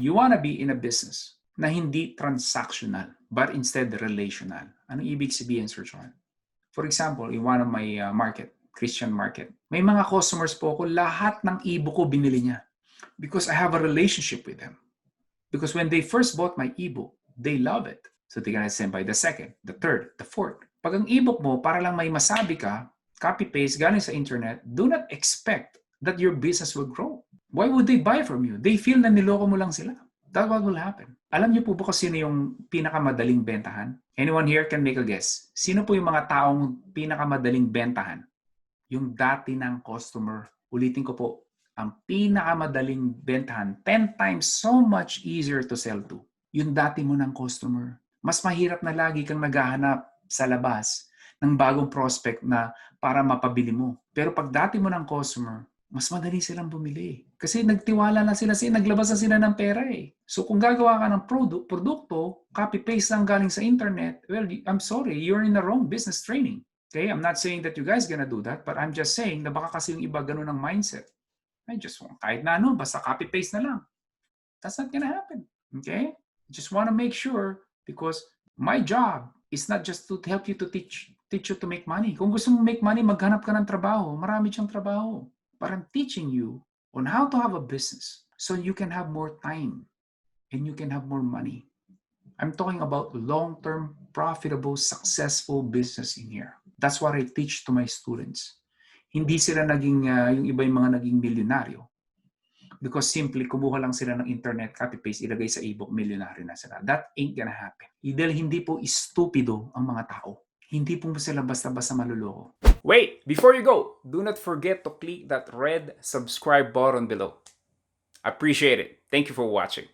You wanna be in a business na hindi transactional, but instead relational. Anong ibig sabihin, Sir John? For example, in one of my market, Christian market, may mga customers po ako, lahat ng ebook ko binili niya because I have a relationship with them. Because when they first bought my ebook, they love it. So they're gonna send by the second, the third, the fourth. Pag ang ebook mo, para lang may masabi ka, copy-paste galing sa internet, do not expect that your business will grow. Why would they buy from you? They feel na niloko mo lang sila. That's what will happen. Alam niyo po ba kung sino yung pinakamadaling bentahan? Anyone here can make a guess. Sino po yung mga taong pinakamadaling bentahan? Yung dati ng customer. Ulitin ko po, ang pinakamadaling bentahan, 10 times so much easier to sell to. Yung dati mo ng customer. Mas mahirap na lagi kang naghahanap sa labas ng bagong prospect na para mapabili mo. Pero pag dati mo ng customer, mas madali silang bumili. Kasi nagtiwala na sila, naglabas na sila ng pera eh. So kung gagawa ka ng produkto, copy-paste lang galing sa internet, well, I'm sorry, you're in the wrong business training. Okay? I'm not saying that you guys gonna do that, but I'm just saying na baka kasi yung iba ganun ang mindset. I just want, kahit na ano, basta copy-paste na lang. That's not gonna happen. Okay? Just want to make sure because my job is not just to help you to teach you to make money. Kung gusto mong make money, maghanap ka ng trabaho. Marami siyang trabaho. But I'm teaching you on how to have a business so you can have more time and you can have more money. I'm talking about long-term, profitable, successful business in here. That's what I teach to my students. Hindi sila naging, yung iba yung mga naging milyonaryo. Because simply, kumuha lang sila ng internet, copy-paste, ilagay sa ebook, milyonaryo na sila. That ain't gonna happen. Dahil hindi po stupido ang mga tao. Hindi po sila basta-basta maluloko. Wait, before you go, do not forget to click that red subscribe button below. Appreciate it. Thank you for watching.